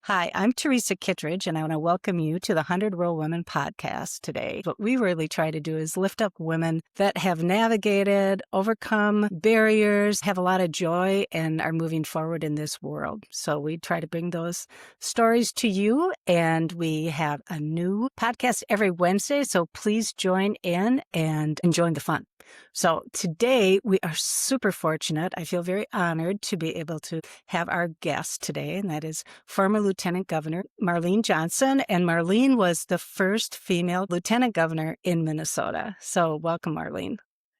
Hi, I'm Teresa Kittredge, and I want to welcome you to the 100 Rural Women podcast today. What we really try to do is lift up women that have navigated, overcome barriers, have a lot of joy, and are moving forward in this world. So we try to bring those stories to you, and we have a new podcast every Wednesday, so please join in and join the fun. So today we are super fortunate. I feel very honored to be able to have our guest today, and that is former Lieutenant Governor Marlene Johnson. And Marlene was the first female Lieutenant Governor in Minnesota. So welcome, Marlene.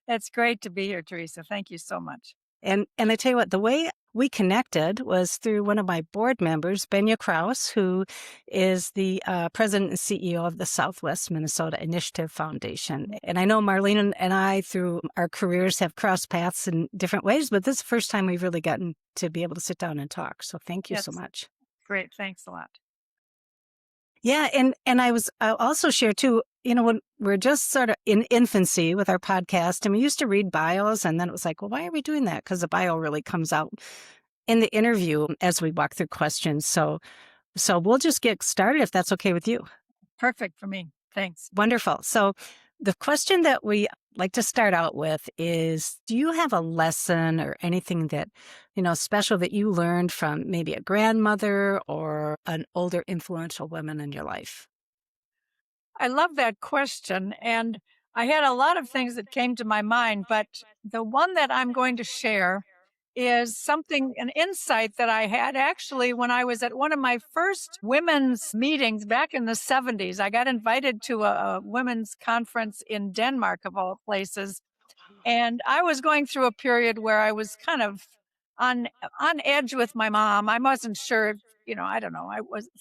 It's great to be here, Teresa. Thank you so much. And I tell you what, the way we connected was through one of my board members, Benya Kraus, who is the president and CEO of the Southwest Minnesota Initiative Foundation. And I know Marlene and I, through our careers, have crossed paths in different ways, but this is the first time we've really gotten to be able to sit down and talk. So thank you so much. Great. Thanks a lot. Yeah. And I'll also share too, when we're just sort of in infancy with our podcast, and we used to read bios, and then it was like, well, why are we doing that? Because the bio really comes out in the interview as we walk through questions. So we'll just get started if that's okay with you. Perfect for me. Thanks. Wonderful. So the question that we like to start out with is, do you have a lesson or anything that, special that you learned from maybe a grandmother or an older influential woman in your life? I love that question. And I had a lot of things that came to my mind, but the one that I'm going to share is an insight that I had actually when I was at one of my first women's meetings back in the 70s. I got invited to a women's conference in Denmark, of all places. And I was going through a period where I was kind of on edge with my mom. I wasn't sure, I don't know.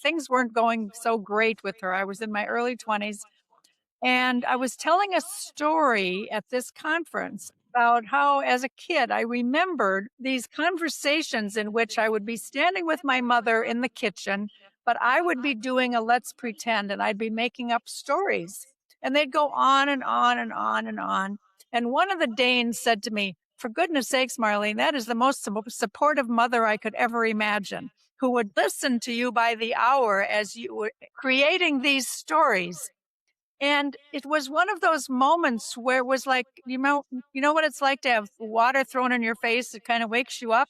Things weren't going so great with her. I was in my early 20s. And I was telling a story at this conference about how, as a kid, I remembered these conversations in which I would be standing with my mother in the kitchen, but I would be doing a let's pretend, and I'd be making up stories. And they'd go on and on and on and on. And one of the Danes said to me, "For goodness sakes, Marlene, that is the most supportive mother I could ever imagine, who would listen to you by the hour as you were creating these stories." And it was one of those moments where it was like, you know what it's like to have water thrown in your face. It kind of wakes you up.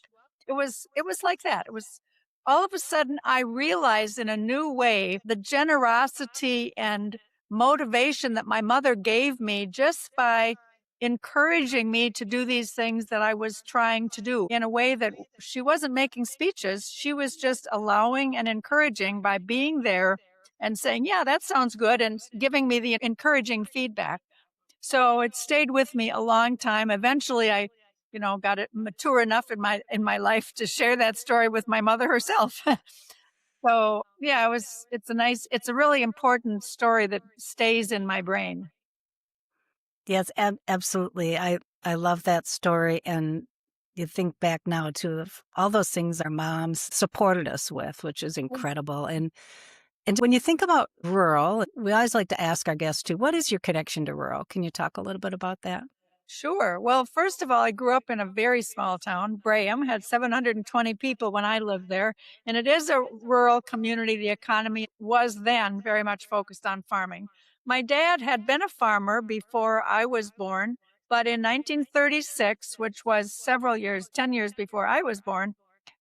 It was like that. It was all of a sudden I realized in a new way the generosity and motivation that my mother gave me just by encouraging me to do these things that I was trying to do in a way that she wasn't making speeches. She was just allowing and encouraging by being there and saying, yeah, that sounds good, and giving me the encouraging feedback. So it stayed with me a long time. Eventually I, got it mature enough in my life to share that story with my mother herself. So yeah, it's a really important story that stays in my brain. Yes, absolutely. I love that story. And you think back now to all those things our moms supported us with, which is incredible. And when you think about rural, we always like to ask our guests too, what is your connection to rural? Can you talk a little bit about that? Sure. Well, first of all, I grew up in a very small town. Braham had 720 people when I lived there. And it is a rural community. The economy was then very much focused on farming. My dad had been a farmer before I was born, but in 1936, which was 10 years before I was born,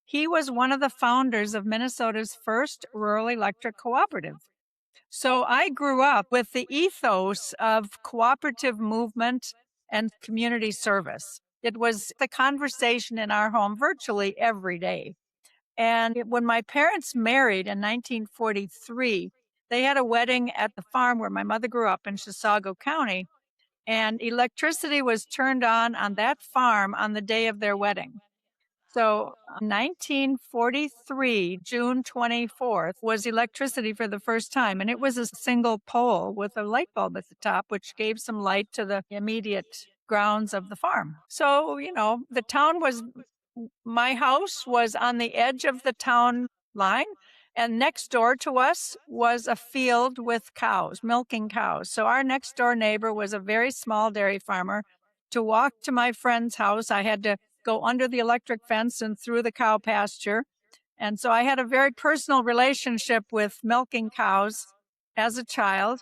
he was one of the founders of Minnesota's first rural electric cooperative. So I grew up with the ethos of cooperative movement and community service. It was the conversation in our home virtually every day. And when my parents married in 1943, they had a wedding at the farm where my mother grew up in Chisago County, and electricity was turned on that farm on the day of their wedding. So 1943, June 24th, was electricity for the first time. And it was a single pole with a light bulb at the top, which gave some light to the immediate grounds of the farm. So, my house was on the edge of the town line. And next door to us was a field with cows, milking cows. So our next door neighbor was a very small dairy farmer. To walk to my friend's house, I had to go under the electric fence and through the cow pasture. And so I had a very personal relationship with milking cows as a child.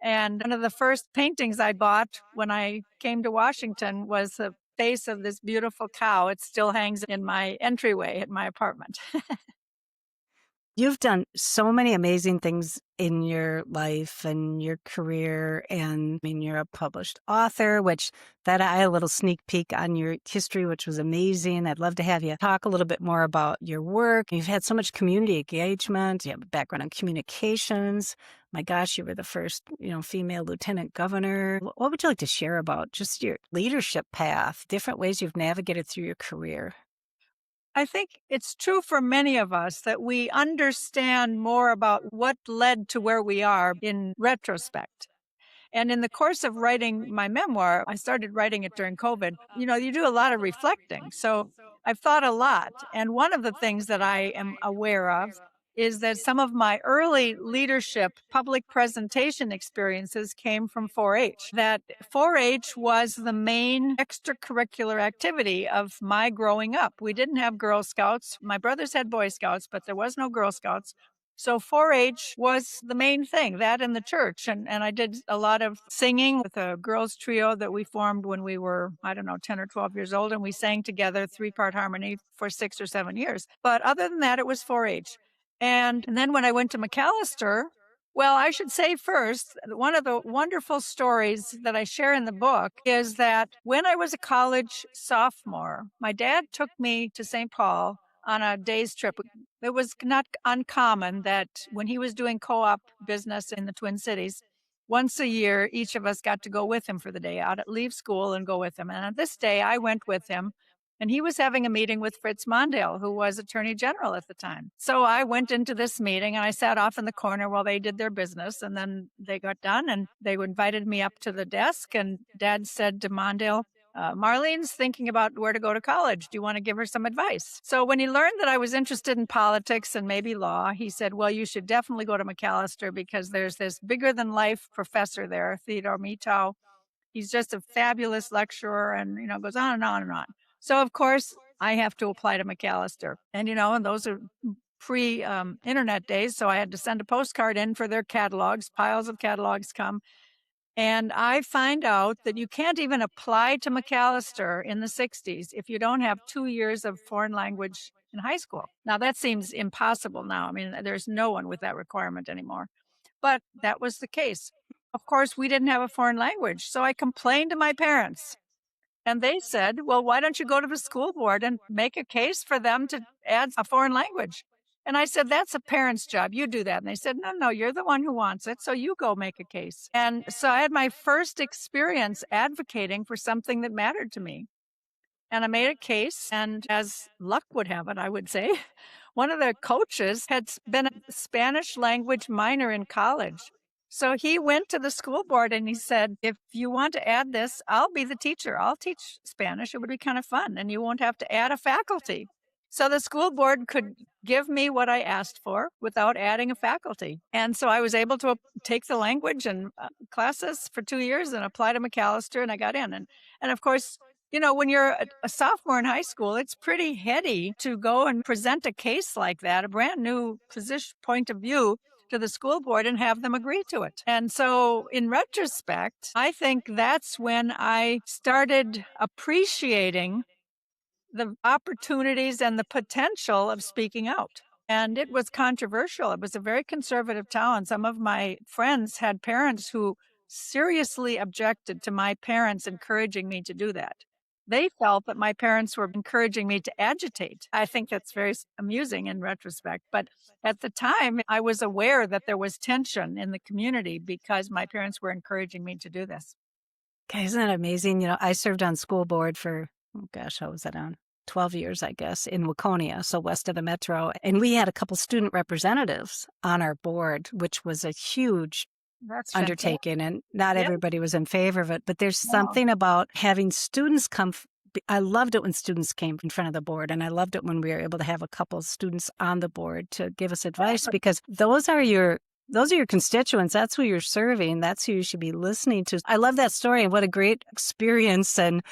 And one of the first paintings I bought when I came to Washington was the face of this beautiful cow. It still hangs in my entryway at my apartment. You've done so many amazing things in your life and your career. And I mean, you're a published author, which that I had a little sneak peek on your history, which was amazing. I'd love to have you talk a little bit more about your work. You've had so much community engagement. You have a background in communications. My gosh, you were the first, female lieutenant governor. What would you like to share about just your leadership path, different ways you've navigated through your career? I think it's true for many of us that we understand more about what led to where we are in retrospect. And in the course of writing my memoir, I started writing it during COVID. You do a lot of reflecting. So I've thought a lot. And one of the things that I am aware of is that some of my early leadership public presentation experiences came from 4 H. That 4 H was the main extracurricular activity of my growing up. We didn't have Girl Scouts. My brothers had Boy Scouts, but there was no Girl Scouts. So 4 H was the main thing, that in the church. And I did a lot of singing with a girls' trio that we formed when we were, 10 or 12 years old. And we sang together 3-part harmony for 6 or 7 years. But other than that, it was 4 H. And then when I went to McAllister, well, I should say first, one of the wonderful stories that I share in the book is that when I was a college sophomore, my dad took me to St. Paul on a day's trip. It was not uncommon that when he was doing co-op business in the Twin Cities, once a year, each of us got to go with him for the day out, leave school and go with him. And on this day, I went with him. And he was having a meeting with Fritz Mondale, who was Attorney General at the time. So I went into this meeting and I sat off in the corner while they did their business. And then they got done and they invited me up to the desk. And Dad said to Mondale, Marlene's thinking about where to go to college. Do you want to give her some advice? So when he learned that I was interested in politics and maybe law, he said, well, you should definitely go to McAllister because there's this bigger than life professor there, Theodore Metow. He's just a fabulous lecturer and, goes on and on and on. So, of course, I have to apply to McAllister. And, and those are pre-internet days. So I had to send a postcard in for their catalogs. Piles of catalogs come. And I find out that you can't even apply to McAllister in the 60s if you don't have 2 years of foreign language in high school. Now, that seems impossible now. I mean, there's no one with that requirement anymore. But that was the case. Of course, we didn't have a foreign language. So I complained to my parents. And they said, well, why don't you go to the school board and make a case for them to add a foreign language? And I said, that's a parent's job. You do that. And they said, no, you're the one who wants it. So you go make a case. And so I had my first experience advocating for something that mattered to me. And I made a case. And as luck would have it, I would say, one of the coaches had been a Spanish language minor in college. So he went to the school board and he said, if you want to add this, I'll be the teacher. I'll teach Spanish. It would be kind of fun. And you won't have to add a faculty. So the school board could give me what I asked for without adding a faculty. And so I was able to take the language and classes for 2 years and apply to McAllister, and I got in. And of course, when you're a sophomore in high school, it's pretty heady to go and present a case like that, a brand new position point of view to the school board and have them agree to it. And so in retrospect, I think that's when I started appreciating the opportunities and the potential of speaking out. And it was controversial. It was a very conservative town. Some of my friends had parents who seriously objected to my parents encouraging me to do that. They felt that my parents were encouraging me to agitate. I think that's very amusing in retrospect. But at the time, I was aware that there was tension in the community because my parents were encouraging me to do this. Okay, isn't that amazing? I served on school board for, how was that on? 12 years, I guess, in Waconia, so west of the metro. And we had a couple student representatives on our board, which was a huge undertaking, and not everybody was in favor of it. But there's something about having students come. I loved it when students came in front of the board, and I loved it when we were able to have a couple of students on the board to give us advice, because those are your constituents. That's who you're serving. That's who you should be listening to. I love that story, and what a great experience. And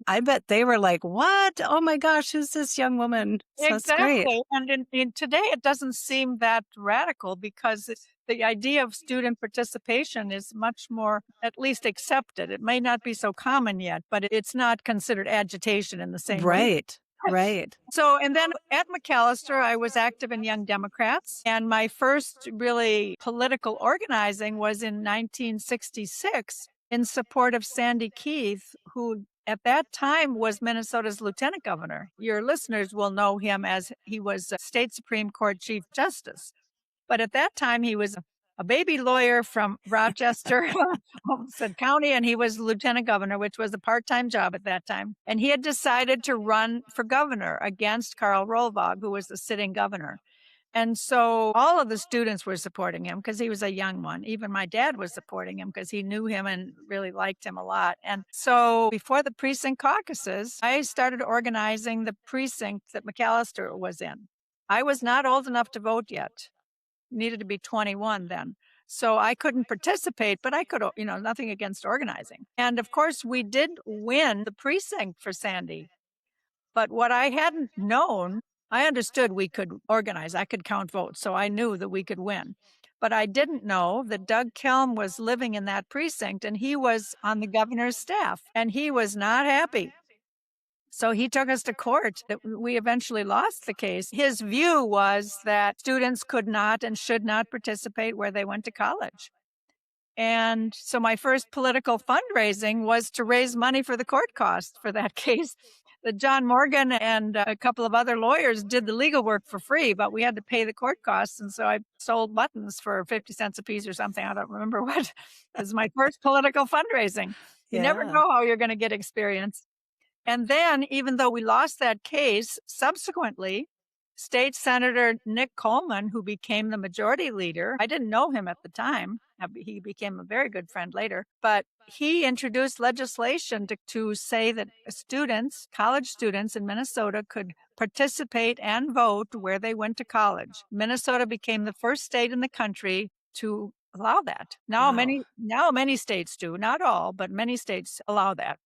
I bet they were like, "What? Oh my gosh, who's this young woman?" So that's great. Exactly, and in today, it doesn't seem that radical because the idea of student participation is much more at least accepted. It may not be so common yet, but it's not considered agitation in the same way. Right, right. So, and then at McAllister, I was active in Young Democrats, and my first really political organizing was in 1966 in support of Sandy Keith, who at that time was Minnesota's lieutenant governor. Your listeners will know him as he was a state Supreme Court Chief Justice. But at that time, he was a baby lawyer from Rochester, Homestead County, and he was lieutenant governor, which was a part-time job at that time. And he had decided to run for governor against Karl Rolvog, who was the sitting governor. And so all of the students were supporting him because he was a young one. Even my dad was supporting him because he knew him and really liked him a lot. And so before the precinct caucuses, I started organizing the precinct that McAllister was in. I was not old enough to vote yet. Needed to be 21 then. So I couldn't participate, but I could, nothing against organizing. And of course, we did win the precinct for Sandy. But what I hadn't known, I understood we could organize. I could count votes. So I knew that we could win. But I didn't know that Doug Kelm was living in that precinct and he was on the governor's staff and he was not happy. So he took us to court. We eventually lost the case. His view was that students could not and should not participate where they went to college. And so my first political fundraising was to raise money for the court costs for that case. That John Morgan and a couple of other lawyers did the legal work for free, but we had to pay the court costs. And so I sold buttons for 50 cents a piece or something. I don't remember what. It was my first political fundraising. You never know how you're going to get experience. And then, even though we lost that case, subsequently, State Senator Nick Coleman, who became the majority leader, I didn't know him at the time. He became a very good friend later, but he introduced legislation to say that students, college students in Minnesota could participate and vote where they went to college. Minnesota became the first state in the country to allow that. Now many states do, not all, but many states allow that.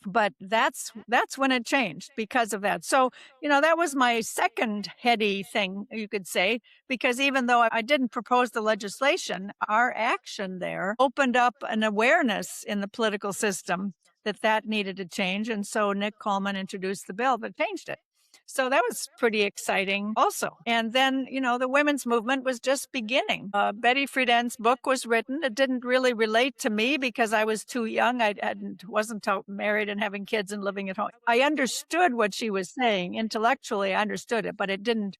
But that's when it changed because of that. So, that was my second heady thing, you could say, because even though I didn't propose the legislation, our action there opened up an awareness in the political system that needed to change. And so Nick Coleman introduced the bill that changed it. So that was pretty exciting also. And then, the women's movement was just beginning. Betty Friedan's book was written. It didn't really relate to me because I was too young. I wasn't married and having kids and living at home. I understood what she was saying. Intellectually, I understood it, but it didn't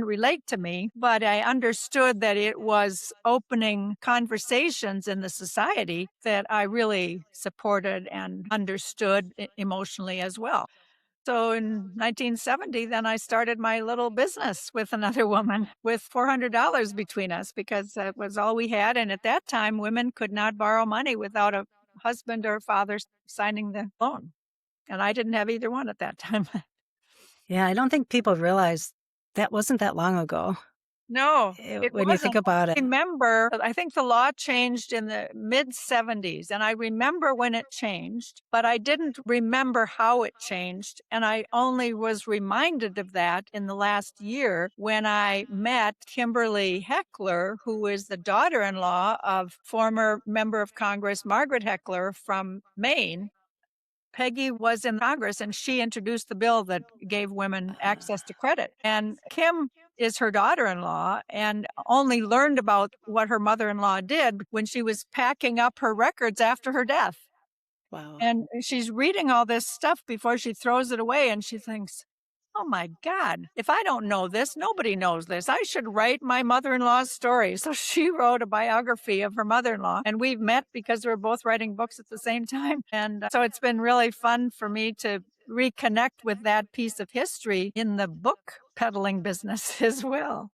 relate to me, but I understood that it was opening conversations in the society that I really supported and understood emotionally as well. So in 1970, then I started my little business with another woman with $400 between us because that was all we had. And at that time, women could not borrow money without a husband or father signing the loan. And I didn't have either one at that time. Yeah, I don't think people realize that wasn't that long ago. No, it when wasn't. you think about it. I remember, I think the law changed in the mid 70s, and I remember when it changed, but I didn't remember how it changed. And I only was reminded of that in the last year when I met Kimberly Heckler, who is the daughter-in-law of former member of Congress Margaret Heckler from Maine. Peggy was in Congress and she introduced the bill that gave women access to credit. And Kim is her daughter-in-law and only learned about what her mother-in-law did when she was packing up her records after her death. Wow. And she's reading all this stuff before she throws it away and she thinks, oh my God, if I don't know this, nobody knows this. I should write my mother-in-law's story. So she wrote a biography of her mother-in-law and we've met because we're both writing books at the same time. And so it's been really fun for me to reconnect with that piece of history in the book peddling business as well.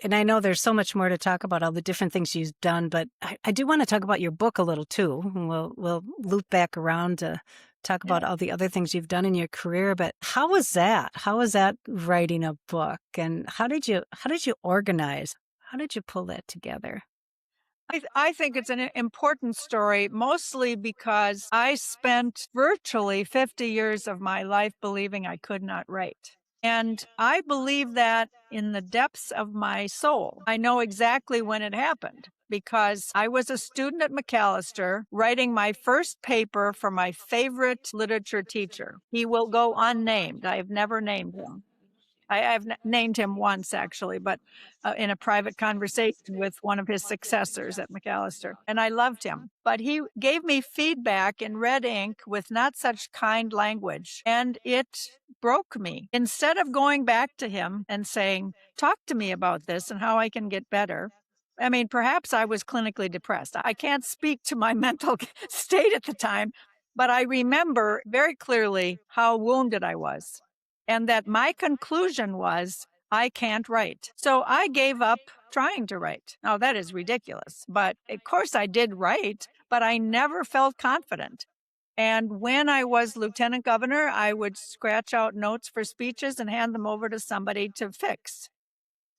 And I know there's so much more to talk about, all the different things you've done, but I do want to talk about your book a little too. We'll loop back around to talk about all the other things you've done in your career. But how was that? How was that writing a book? And how did you organize? How did you pull that together? I think it's an important story, mostly because I spent virtually 50 years of my life believing I could not write. And I believe that in the depths of my soul. I know exactly when it happened because I was a student at McAllister writing my first paper for my favorite literature teacher. He will go unnamed. I have never named him. I've named him once actually, but in a private conversation with one of his successors at McAllister. And I loved him. But he gave me feedback in red ink with not such kind language. And it broke me. Instead of going back to him and saying, talk to me about this and how I can get better. I mean, perhaps I was clinically depressed. I can't speak to my mental state at the time, but I remember very clearly how wounded I was and that my conclusion was, I can't write. So I gave up trying to write. Now, that is ridiculous, but of course I did write, but I never felt confident. And when I was lieutenant governor, I would scratch out notes for speeches and hand them over to somebody to fix.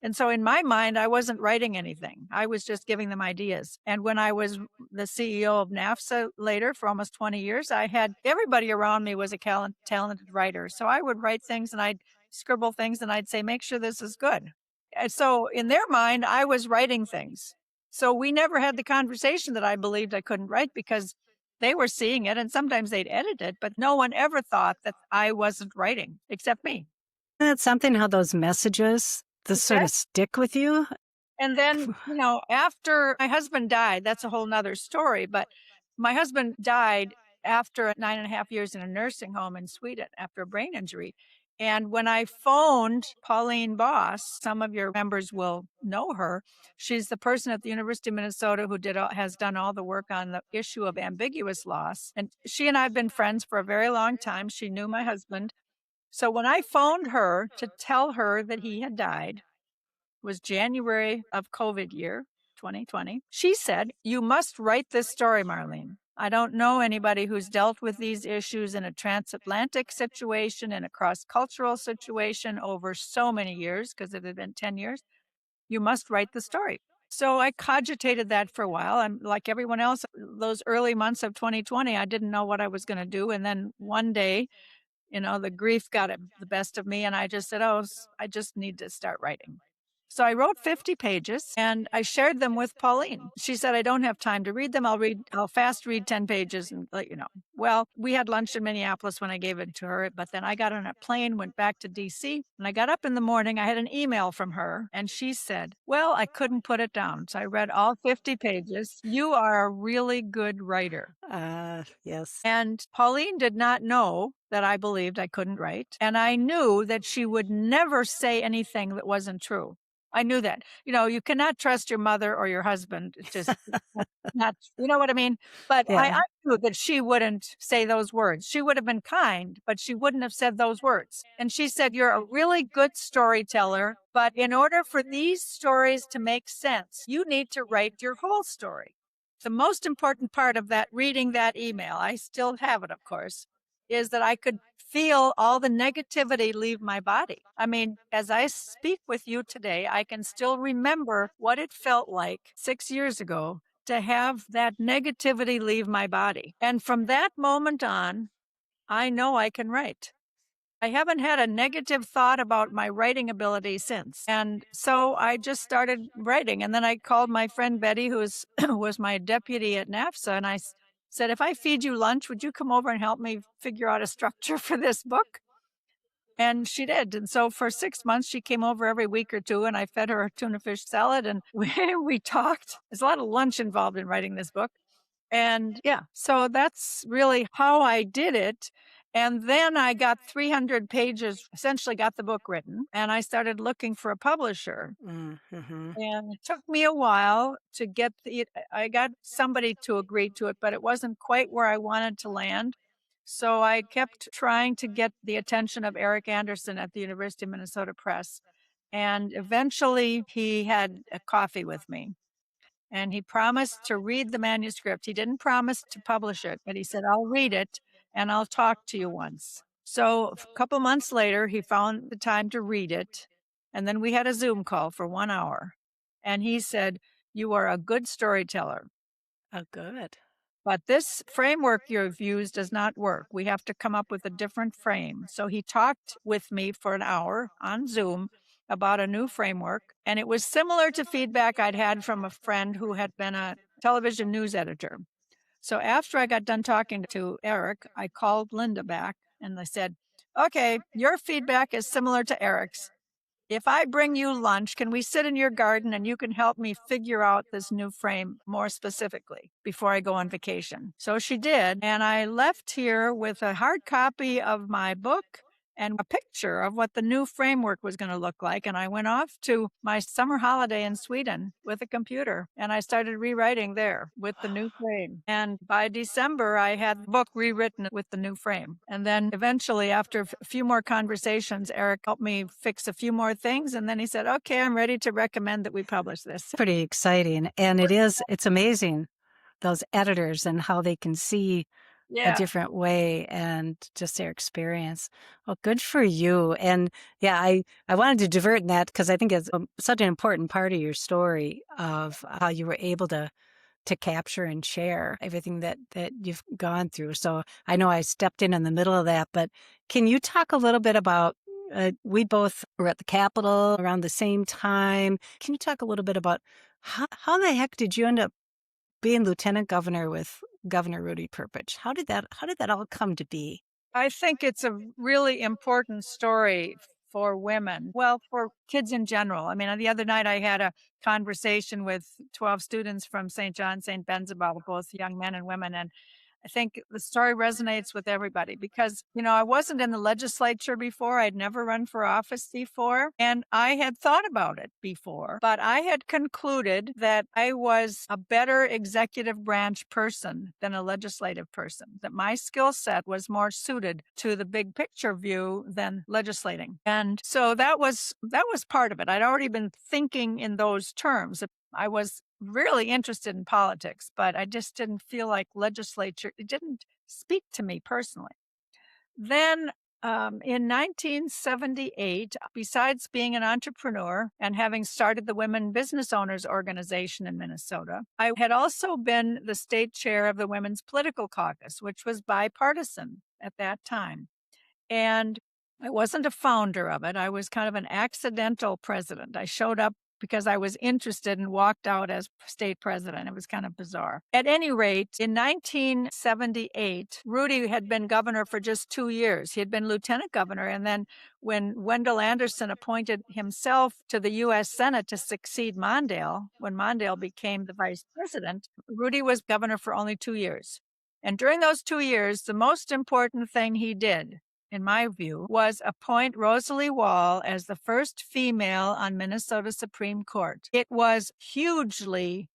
And so in my mind, I wasn't writing anything. I was just giving them ideas. And when I was the CEO of NAFSA later for almost 20 years, I had everybody around me was a talented writer. So I would write things and I'd scribble things and I'd say, make sure this is good. And so in their mind, I was writing things. So we never had the conversation that I believed I couldn't write because they were seeing it and sometimes they'd edit it, but no one ever thought that I wasn't writing except me. It's something how those messages just sort of stick with you. And then, after my husband died, that's a whole nother story. But my husband died after 9.5 years in a nursing home in Sweden after a brain injury. And when I phoned Pauline Boss, some of your members will know her. She's the person at the University of Minnesota who has done all the work on the issue of ambiguous loss. And she and I have been friends for a very long time. She knew my husband. So when I phoned her to tell her that he had died, was January of COVID year, 2020. She said, you must write this story, Marlene. I don't know anybody who's dealt with these issues in a transatlantic situation, in a cross-cultural situation over so many years, because it had been 10 years. You must write the story. So I cogitated that for a while. I'm like everyone else, those early months of 2020, I didn't know what I was going to do. And then one day, the grief got the best of me. And I just said, I just need to start writing. So I wrote 50 pages and I shared them with Pauline. She said, I don't have time to read them. I'll fast read 10 pages and let you know. Well, we had lunch in Minneapolis when I gave it to her, but then I got on a plane, went back to DC, and I got up in the morning. I had an email from her and she said, well, I couldn't put it down. So I read all 50 pages. You are a really good writer. Yes. And Pauline did not know that I believed I couldn't write. And I knew that she would never say anything that wasn't true. I knew that. You cannot trust your mother or your husband. It's just not, you know what I mean? But Yeah. I knew that she wouldn't say those words. She would have been kind, but she wouldn't have said those words. And she said, you're a really good storyteller, but in order for these stories to make sense, you need to write your whole story. The most important part of that, reading that email, I still have it, of course, is that I could feel all the negativity leave my body. I mean, as I speak with you today, I can still remember what it felt like 6 years ago to have that negativity leave my body. And from that moment on, I know I can write. I haven't had a negative thought about my writing ability since. And so I just started writing. And then I called my friend Betty, who was my deputy at NAFSA, and I said, if I feed you lunch, would you come over and help me figure out a structure for this book? And she did. And so for 6 months, she came over every week or two and I fed her a tuna fish salad and we talked. There's a lot of lunch involved in writing this book. And yeah, so that's really how I did it. And then I got 300 pages, essentially got the book written, and I started looking for a publisher. Mm-hmm. And it took me a while to get I got somebody to agree to it, but it wasn't quite where I wanted to land. So I kept trying to get the attention of Eric Anderson at the University of Minnesota Press. And eventually he had a coffee with me and he promised to read the manuscript. He didn't promise to publish it, but he said, I'll read it and I'll talk to you once. So a couple months later, he found the time to read it. And then we had a Zoom call for 1 hour. And he said, You are a good storyteller. Oh, good. But this framework you've used does not work. We have to come up with a different frame. So he talked with me for an hour on Zoom about a new framework. And it was similar to feedback I'd had from a friend who had been a television news editor. So after I got done talking to Eric, I called Linda back and I said, okay, your feedback is similar to Eric's. If I bring you lunch, can we sit in your garden and you can help me figure out this new frame more specifically before I go on vacation? So she did. And I left here with a hard copy of my book and a picture of what the new framework was going to look like. And I went off to my summer holiday in Sweden with a computer and I started rewriting there with the new frame. And by December, I had the book rewritten with the new frame. And then eventually, after a few more conversations, Eric helped me fix a few more things. And then he said, okay, I'm ready to recommend that we publish this. Pretty exciting. And it's amazing, those editors and how they can see a Yeah. different way and just their experience. Well, good for you. And yeah, I wanted to divert in that because I think it's such an important part of your story of how you were able to capture and share everything that you've gone through. So I know I stepped in the middle of that, but can you talk a little bit about, we both were at the Capitol around the same time. Can you talk a little bit about how the heck did you end up being lieutenant governor with Governor Rudy Perpich? How did that all come to be? I think it's a really important story for women. Well, for kids in general. I mean, the other night I had a conversation with 12 students from St. John, St. Benzabel, both young men and women. And I think the story resonates with everybody because, I wasn't in the legislature before. I'd never run for office before. And I had thought about it before, but I had concluded that I was a better executive branch person than a legislative person, that my skill set was more suited to the big picture view than legislating. And so that was part of it. I'd already been thinking in those terms. I was really interested in politics, but I just didn't feel like legislature, it didn't speak to me personally. Then in 1978, besides being an entrepreneur and having started the Women Business Owners Organization in Minnesota, I had also been the state chair of the Women's Political Caucus, which was bipartisan at that time. And I wasn't a founder of it. I was kind of an accidental president. I showed up because I was interested and walked out as state president. It was kind of bizarre. At any rate, in 1978, Rudy had been governor for just 2 years. He had been lieutenant governor. And then when Wendell Anderson appointed himself to the U.S. Senate to succeed Mondale, when Mondale became the vice president, Rudy was governor for only 2 years. And during those 2 years, the most important thing he did, in my view, was appoint Rosalie Wall as the first female on Minnesota Supreme Court. It was hugely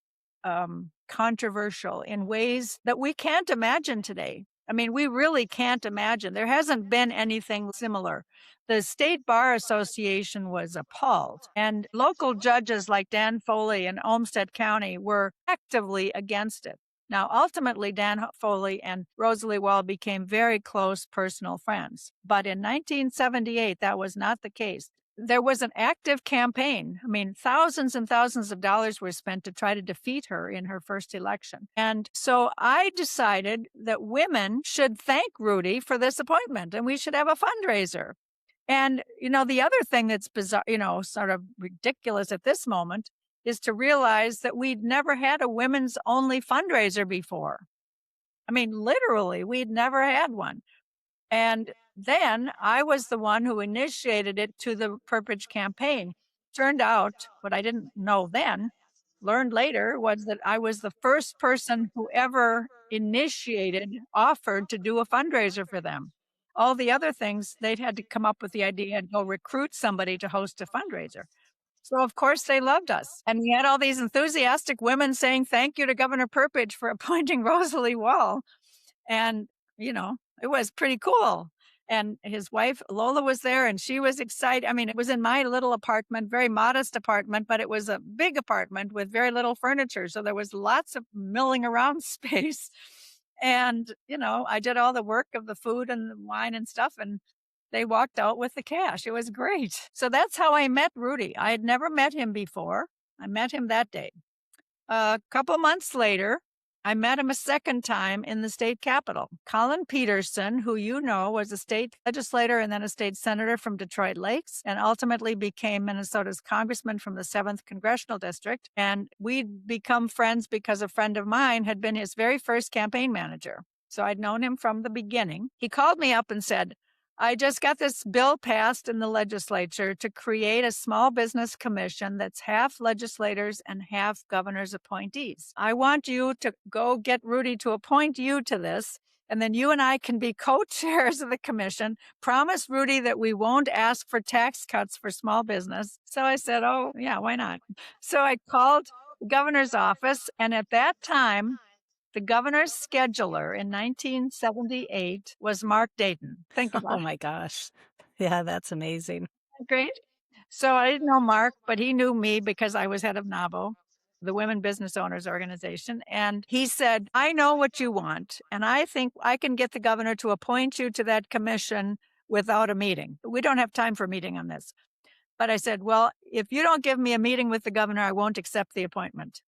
controversial in ways that we can't imagine today. I mean, we really can't imagine. There hasn't been anything similar. The State Bar Association was appalled, and local judges like Dan Foley in Olmsted County were actively against it. Now, ultimately, Dan Foley and Rosalie Wall became very close personal friends. But in 1978, that was not the case. There was an active campaign. I mean, thousands and thousands of dollars were spent to try to defeat her in her first election. And so I decided that women should thank Rudy for this appointment and we should have a fundraiser. And, the other thing that's bizarre, sort of ridiculous at this moment is to realize that we'd never had a women's only fundraiser before. I mean, literally, we'd never had one. And then I was the one who initiated it to the Perpich campaign. Turned out, what I didn't know then, learned later, was that I was the first person who ever offered to do a fundraiser for them. All the other things, they'd had to come up with the idea and go recruit somebody to host a fundraiser. So, of course, they loved us. And we had all these enthusiastic women saying thank you to Governor Perpich for appointing Rosalie Wall. And, it was pretty cool. And his wife, Lola, was there and she was excited. I mean, it was in my little apartment, very modest apartment, but it was a big apartment with very little furniture. So there was lots of milling around space. And, I did all the work of the food and the wine and stuff. And they walked out with the cash. It was great. So that's how I met Rudy. I had never met him before. I met him that day. A couple months later, I met him a second time in the state capitol. Colin Peterson, who you know was a state legislator and then a state senator from Detroit Lakes, and ultimately became Minnesota's congressman from the 7th Congressional District. And we'd become friends because a friend of mine had been his very first campaign manager. So I'd known him from the beginning. He called me up and said, I just got this bill passed in the legislature to create a small business commission that's half legislators and half governor's appointees. I want you to go get Rudy to appoint you to this, and then you and I can be co-chairs of the commission. Promise Rudy that we won't ask for tax cuts for small business. So I said, oh, yeah, why not? So I called the governor's office, and at that time, the governor's scheduler in 1978 was Mark Dayton. Think about Oh my gosh. Yeah, that's amazing. it. Great. So I didn't know Mark, but he knew me because I was head of NABO, the Women Business Owners Organization. And he said, I know what you want, and I think I can get the governor to appoint you to that commission without a meeting. We don't have time for a meeting on this. But I said, well, if you don't give me a meeting with the governor, I won't accept the appointment.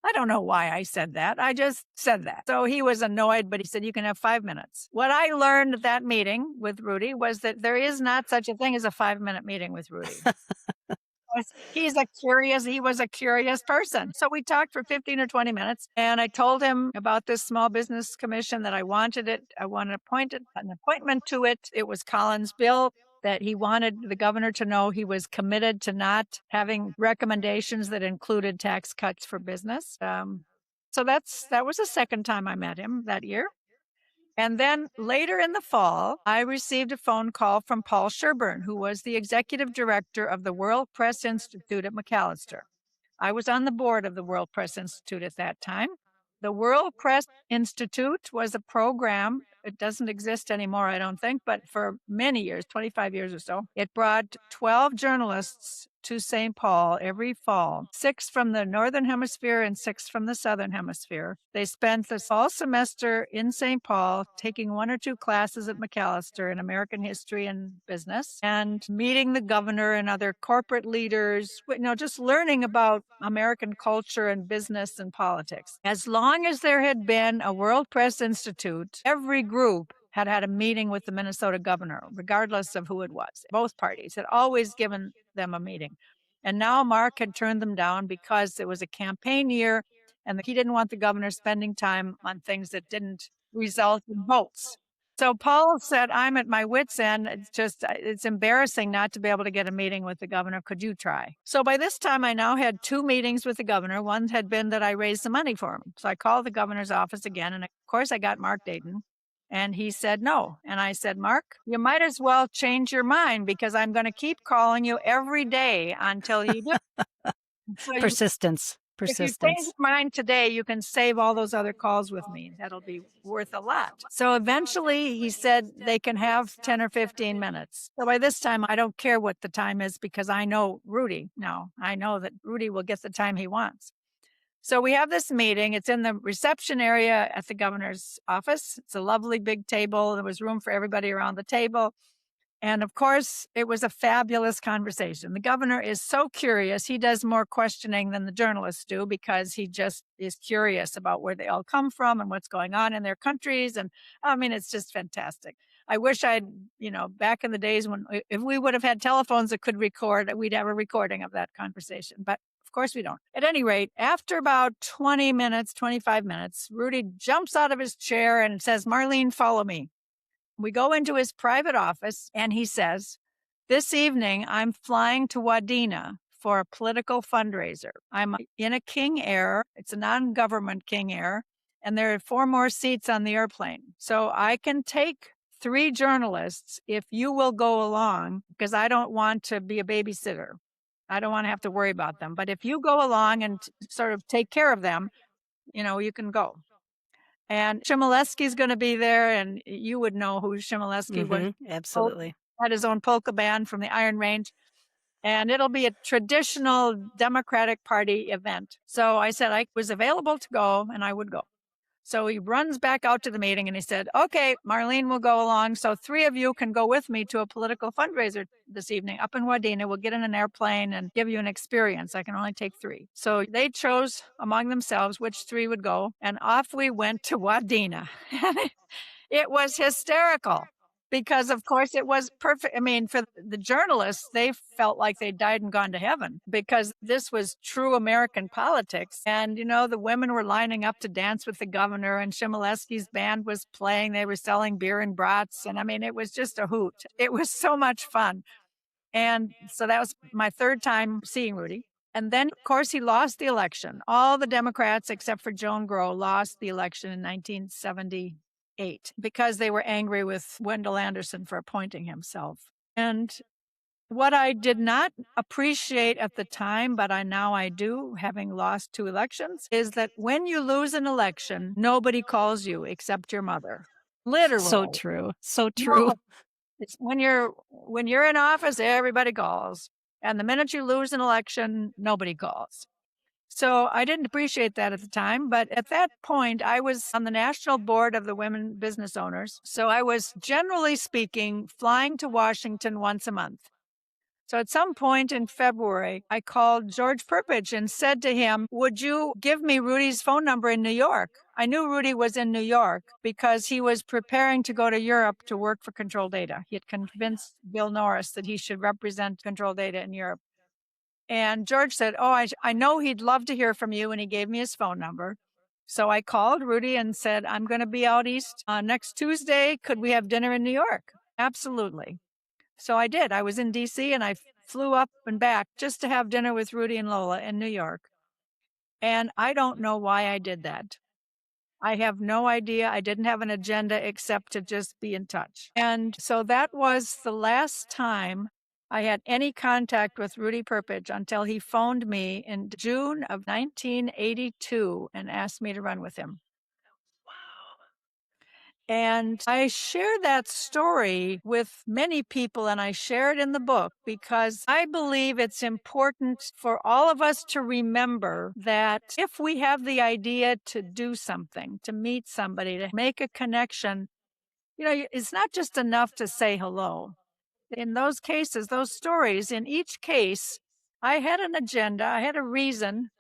I don't know why I said that. I just said that. So he was annoyed, but he said, you can have 5 minutes. What I learned at that meeting with Rudy was that there is not such a thing as a 5-minute meeting with Rudy. He was a curious person. So we talked for 15 or 20 minutes, and I told him about this small business commission that I wanted it. I wanted an appointment to it. It was Colin's bill that he wanted the governor to know he was committed to not having recommendations that included tax cuts for business. So that was the second time I met him that year. And then later in the fall, I received a phone call from Paul Sherburne, who was the executive director of the World Press Institute at McAllister. I was on the board of the World Press Institute at that time. The World Press Institute was a program. It doesn't exist anymore, I don't think, but for many years, 25 years or so, it brought 12 journalists to St. Paul every fall, 6 from the Northern Hemisphere and 6 from the Southern Hemisphere. They spent the fall semester in St. Paul taking 1 or 2 classes at McAllister in American history and business and meeting the governor and other corporate leaders, just learning about American culture and business and politics. As long as there had been a World Press Institute, every group had a meeting with the Minnesota governor, regardless of who it was. Both parties had always given them a meeting. And now Mark had turned them down because it was a campaign year and he didn't want the governor spending time on things that didn't result in votes. So Paul said, I'm at my wit's end. It's embarrassing not to be able to get a meeting with the governor. Could you try? So by this time, I now had 2 meetings with the governor. One had been that I raised the money for him. So I called the governor's office again. And of course, I got Mark Dayton. And he said no. And I said, Mark, you might as well change your mind because I'm going to keep calling you every day until you do. So Persistence. if you change your mind today, you can save all those other calls with me. That'll be worth a lot. So eventually he said they can have 10 or 15 minutes. So by this time, I don't care what the time is because I know Rudy now. I know that Rudy will get the time he wants. So we have this meeting. It's in the reception area at the governor's office. It's a lovely big table. There was room for everybody around the table. And of course, it was a fabulous conversation. The governor is so curious. He does more questioning than the journalists do because he just is curious about where they all come from and what's going on in their countries. And I mean, it's just fantastic. I wish back in the days when if we would have had telephones that could record, we'd have a recording of that conversation. But of course we don't. At any rate, after about 20 minutes, 25 minutes, Rudy jumps out of his chair and says, Marlene, follow me. We go into his private office and he says, this evening I'm flying to Wadena for a political fundraiser. I'm in a King Air. It's a non-government King Air. And there are 4 more seats on the airplane. So I can take 3 journalists if you will go along because I don't want to be a babysitter. I don't want to have to worry about them. But if you go along and sort of take care of them, you can go. And Shimoleski's going to be there, and you would know who Shimoleski was. Absolutely. Had his own polka band from the Iron Range. And it'll be a traditional Democratic Party event. So I said I was available to go, and I would go. So he runs back out to the meeting and he said, "Okay, Marlene will go along. So 3 of you can go with me to a political fundraiser this evening up in Wadena. We'll get in an airplane and give you an experience. I can only take 3." So they chose among themselves which 3 would go. And off we went to Wadena. It was hysterical because, of course, it was perfect. I mean, for the journalists, they felt like they died and gone to heaven because this was true American politics. And, the women were lining up to dance with the governor, and Shimoleski's band was playing. They were selling beer and brats. And I mean, it was just a hoot. It was so much fun. And so that was my 3rd time seeing Rudy. And then, of course, he lost the election. All the Democrats, except for Joan Grow, lost the election in 1978 because they were angry with Wendell Anderson for appointing himself. And what I did not appreciate at the time, but now I do, having lost 2 elections, is that when you lose an election, nobody calls you except your mother. So Literally. true. So true. No. It's when you're in office, everybody calls. And the minute you lose an election, nobody calls. So I didn't appreciate that at the time. But at that point, I was on the national board of the Women Business Owners. So I was, generally speaking, flying to Washington once a month. So at some point in February, I called George Perpich and said to him, "Would you give me Rudy's phone number in New York?" I knew Rudy was in New York because he was preparing to go to Europe to work for Control Data. He had convinced Bill Norris that he should represent Control Data in Europe. And George said, "Oh, I know he'd love to hear from you." And he gave me his phone number. So I called Rudy and said, "I'm going to be out east next Tuesday. Could we have dinner in New York?" Absolutely. So I did. I was in DC and I flew up and back just to have dinner with Rudy and Lola in New York. And I don't know why I did that. I have no idea. I didn't have an agenda except to just be in touch. And so that was the last time I had any contact with Rudy Perpich until he phoned me in June of 1982 and asked me to run with him. And I share that story with many people, and I share it in the book because I believe it's important for all of us to remember that if we have the idea to do something, to meet somebody, to make a connection, it's not just enough to say hello. In those cases, those stories, in each case, I had an agenda, I had a reason,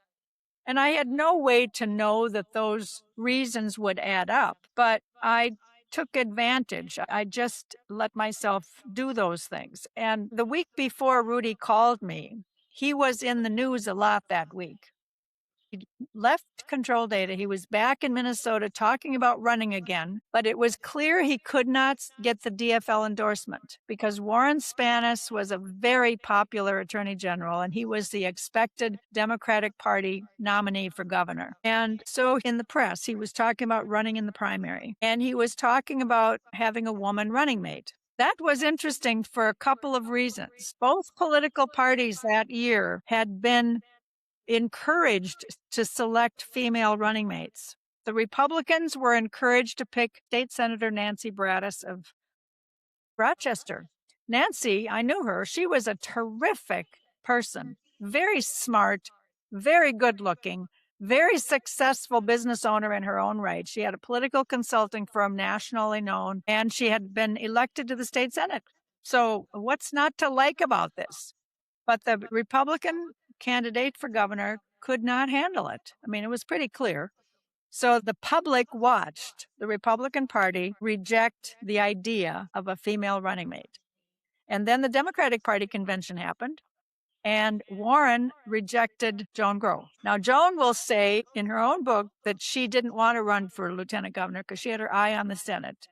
and I had no way to know that those reasons would add up, but I took advantage. I just let myself do those things. And the week before Rudy called me, he was in the news a lot that week. He left Control Data. He was back in Minnesota talking about running again, but it was clear he could not get the DFL endorsement because Warren Spanis was a very popular attorney general and he was the expected Democratic Party nominee for governor. And so in the press, he was talking about running in the primary and he was talking about having a woman running mate. That was interesting for a couple of reasons. Both political parties that year had been encouraged to select female running mates. The Republicans were encouraged to pick State Senator Nancy Brattis of Rochester. Nancy, I knew her. She was a terrific person, very smart, very good looking, very successful business owner in her own right. She had a political consulting firm nationally known, and she had been elected to the state Senate. So what's not to like about this? But the Republican candidate for governor could not handle it. I mean, it was pretty clear. So the public watched the Republican Party reject the idea of a female running mate. And then the Democratic Party convention happened, and Warren rejected Joan Grow. Now, Joan will say in her own book that she didn't want to run for lieutenant governor because she had her eye on the Senate,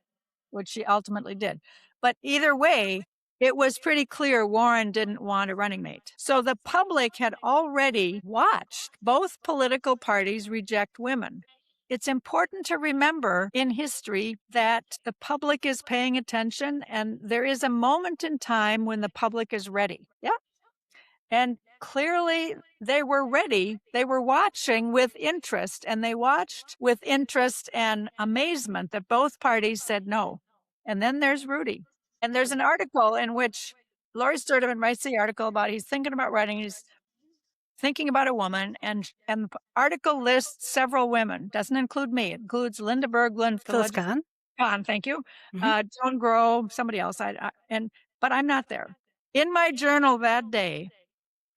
which she ultimately did. But either way, it was pretty clear Warren didn't want a running mate. So the public had already watched both political parties reject women. It's important to remember in history that the public is paying attention and there is a moment in time when the public is ready. Yeah. And clearly they were ready. They were watching with interest, and they watched with interest and amazement that both parties said no. And then there's Rudy. And there's an article in which Laurie Sturdivant writes the article about he's thinking about writing. thinking about a woman, and the article lists several women. Doesn't include me. It includes Linda Berglund, the Phyllis legend. Kahn? Khan, thank you. Mhm. Joan Grove, somebody else. But I'm not there. In my journal that day,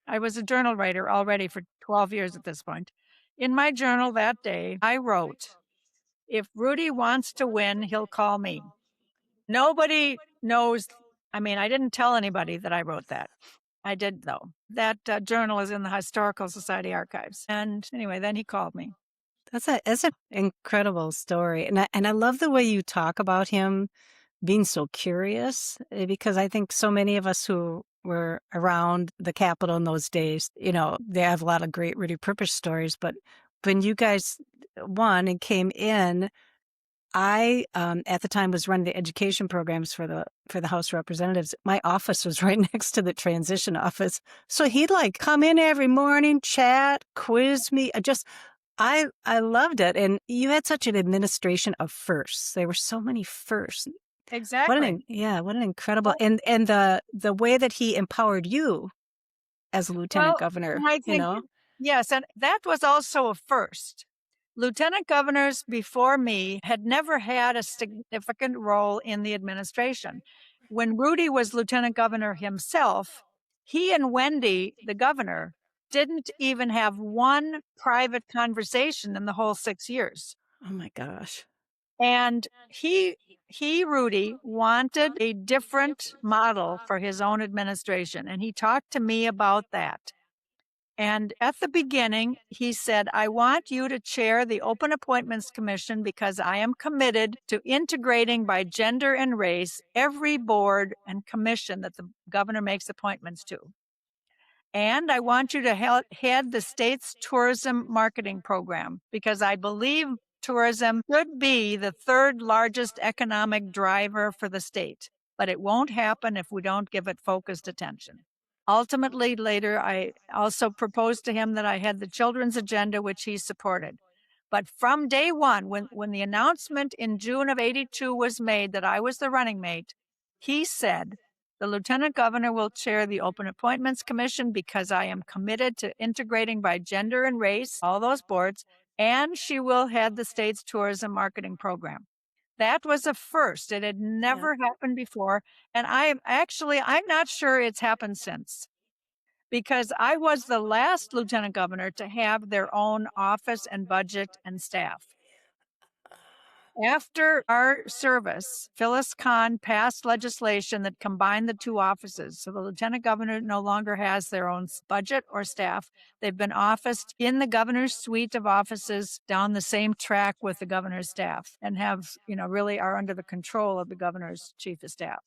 I was a journal writer already for 12 years at this point. In my journal that day, I wrote, "If Rudy wants to win, he'll call me." Nobody knows. I mean, I didn't tell anybody that I wrote that. I did, though. That journal is in the Historical Society archives. And anyway, then he called me. That's an incredible story, and I love the way you talk about him being so curious, because I think so many of us who were around the Capitol in those days, they have a lot of great Rudy Purpose stories, but when you guys won and came in, I, at the time, was running the education programs for the House of Representatives. My office was right next to the transition office. So he'd like come in every morning, chat, quiz me. I loved it. And you had such an administration of firsts. There were so many firsts. Exactly. What an incredible, and the way that he empowered you as a lieutenant Well, governor, I think, yes, and that was also a first. Lieutenant governors before me had never had a significant role in the administration. When Rudy was lieutenant governor himself, he and Wendy, the governor, didn't even have one private conversation in the whole 6 years. Oh my gosh. And Rudy, wanted a different model for his own administration. And he talked to me about that. And at the beginning, he said, "I want you to chair the Open Appointments Commission because I am committed to integrating by gender and race every board and commission that the governor makes appointments to. And I want you to head the state's tourism marketing program because I believe tourism should be the third largest economic driver for the state, but it won't happen if we don't give it focused attention." Ultimately, later, I also proposed to him that I had the children's agenda, which he supported. But from day one, when the announcement in June of '82 was made that I was the running mate, he said, "The lieutenant governor will chair the Open Appointments Commission because I am committed to integrating by gender and race, all those boards, and she will head the state's tourism marketing program." That was a first. It had never happened before. And I'm not sure it's happened since because I was the last lieutenant governor to have their own office and budget and staff. After our service, Phyllis Kahn passed legislation that combined the two offices. So the lieutenant governor no longer has their own budget or staff. They've been officed in the governor's suite of offices down the same track with the governor's staff and have, really are under the control of the governor's chief of staff.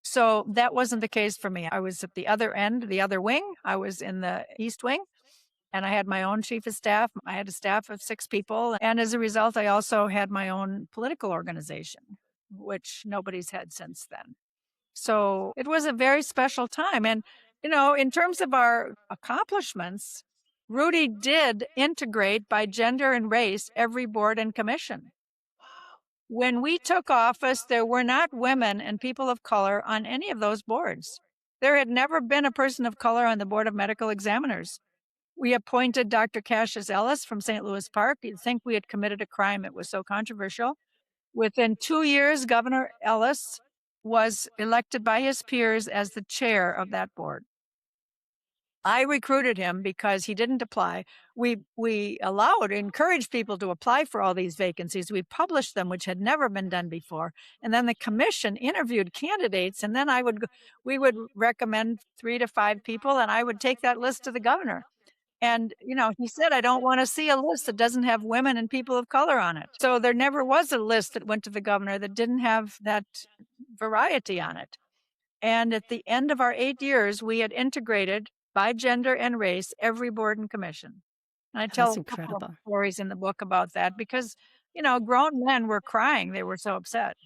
So that wasn't the case for me. I was at the other end, the other wing. I was in the East Wing. And I had my own chief of staff. I had a staff of 6 people. And as a result, I also had my own political organization, which nobody's had since then. So it was a very special time. And, in terms of our accomplishments, Rudy did integrate by gender and race every board and commission. When we took office, there were not women and people of color on any of those boards. There had never been a person of color on the Board of Medical Examiners. We appointed Dr. Cassius Ellis from St. Louis Park. You'd think we had committed a crime. It was so controversial. Within 2 years, Governor Ellis was elected by his peers as the chair of that board. I recruited him because he didn't apply. We encouraged people to apply for all these vacancies. We published them, which had never been done before. And then the commission interviewed candidates, and then we would recommend 3 to 5 people, and I would take that list to the governor. And, he said, "I don't want to see a list that doesn't have women and people of color on it." So there never was a list that went to the governor that didn't have that variety on it. And at the end of our 8 years, we had integrated by gender and race every board and commission. And I tell That's a couple of incredible. stories in the book about that because, grown men were crying. They were so upset.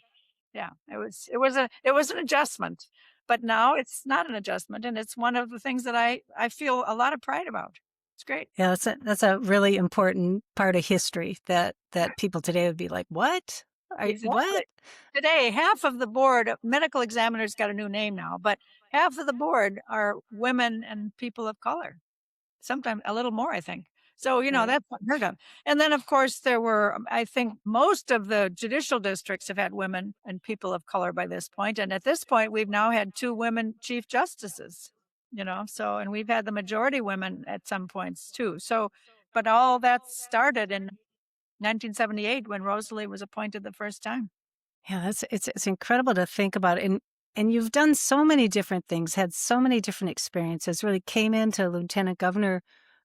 Yeah, it was an adjustment. But now it's not an adjustment, and it's one of the things that I feel a lot of pride about. It's great. Yeah, that's a really important part of history that people today would be like, "What? What?" Exactly. Today, half of the board of medical examiners got a new name now, but half of the board are women and people of color. sometimes a little more, I think. So, Right. that's unheard of. And then, of course, there were, I think most of the judicial districts have had women and people of color by this point. And at this point, we've now had two women chief justices, so, and we've had the majority women at some points too. So, but all that started in 1978 when Rosalie was appointed the first time. Yeah, it's incredible to think about. And you've done so many different things, had so many different experiences, really came into lieutenant governor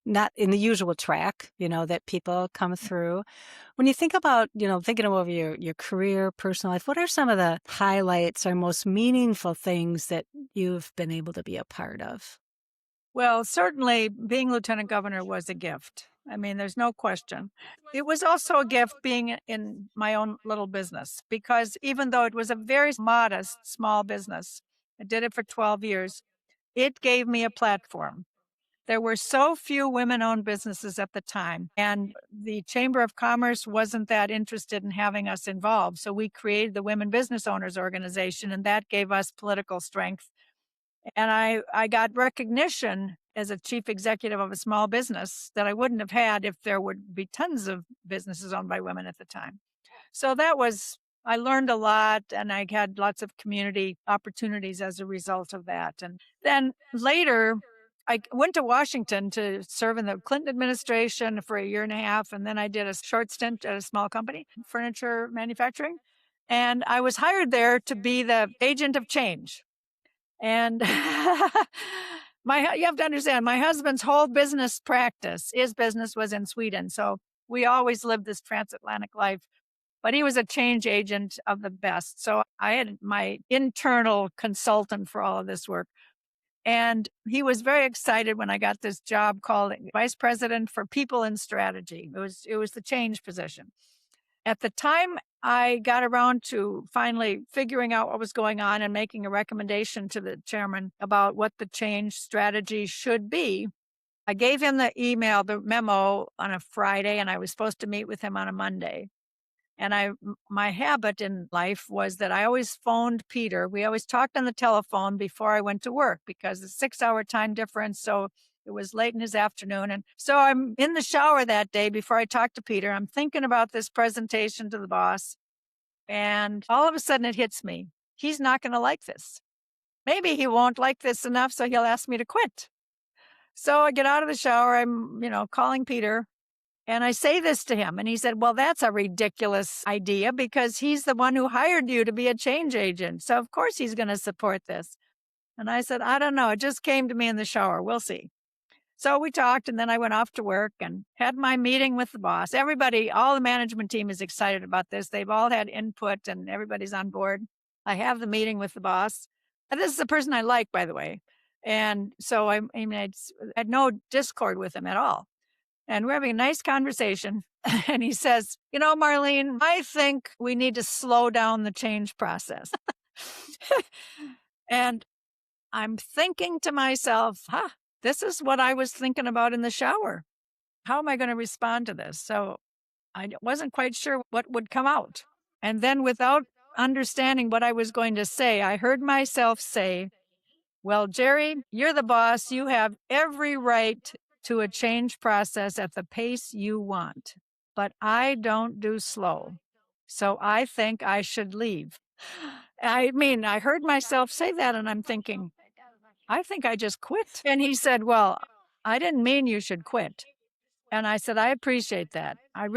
not in the usual track, that people come through. When you think about, thinking over your career, personal life, what are some of the highlights or most meaningful things that you've been able to be a part of? Well, certainly being lieutenant governor was a gift. I mean, there's no question. It was also a gift being in my own little business because even though it was a very modest, small business, I did it for 12 years, it gave me a platform. There were so few women owned businesses at the time, and the Chamber of Commerce wasn't that interested in having us involved. So we created the Women Business Owners Organization, and that gave us political strength. And I got recognition as a chief executive of a small business that I wouldn't have had if there would be tons of businesses owned by women at the time. So I learned a lot and I had lots of community opportunities as a result of that. And then later, I went to Washington to serve in the Clinton administration for a year and a half. And then I did a short stint at a small company, furniture manufacturing. And I was hired there to be the agent of change. And you have to understand, my husband's whole business practice, his business was in Sweden. So we always lived this transatlantic life, but he was a change agent of the best. So I had my internal consultant for all of this work. And he was very excited when I got this job called Vice President for People and Strategy. It was the change position. At the time, I got around to finally figuring out what was going on and making a recommendation to the chairman about what the change strategy should be. I gave him the memo on a Friday, and I was supposed to meet with him on a Monday. And my habit in life was that I always phoned Peter. We always talked on the telephone before I went to work because the 6-hour time difference. So it was late in his afternoon. And so I'm in the shower that day before I talk to Peter. I'm thinking about this presentation to the boss. And all of a sudden it hits me. He's not going to like this. Maybe he won't like this enough, so he'll ask me to quit. So I get out of the shower. I'm, calling Peter. And I say this to him, and he said, well, that's a ridiculous idea because he's the one who hired you to be a change agent. So, of course, he's going to support this. And I said, I don't know. It just came to me in the shower. We'll see. So we talked, and then I went off to work and had my meeting with the boss. Everybody, all the management team is excited about this. They've all had input, and everybody's on board. I have the meeting with the boss. And this is the person I like, by the way. And so I had no discord with him at all. And we're having a nice conversation. And he says, Marlene, I think we need to slow down the change process. And I'm thinking to myself, this is what I was thinking about in the shower. How am I going to respond to this? So I wasn't quite sure what would come out. And then without understanding what I was going to say, I heard myself say, well, Jerry, you're the boss. You have every right to a change process at the pace you want. But I don't do slow. So I think I should leave. I mean, I heard myself say that and I'm thinking, I think I just quit. And he said, well, I didn't mean you should quit. And I said, I appreciate that. I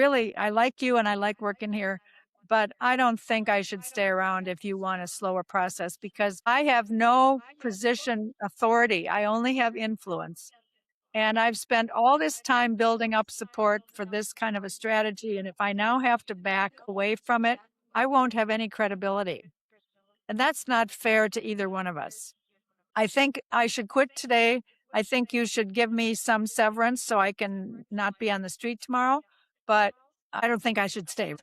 like you and I like working here, but I don't think I should stay around if you want a slower process because I have no position authority. I only have influence. And I've spent all this time building up support for this kind of a strategy. And if I now have to back away from it, I won't have any credibility. And that's not fair to either one of us. I think I should quit today. I think you should give me some severance so I can not be on the street tomorrow, but I don't think I should stay.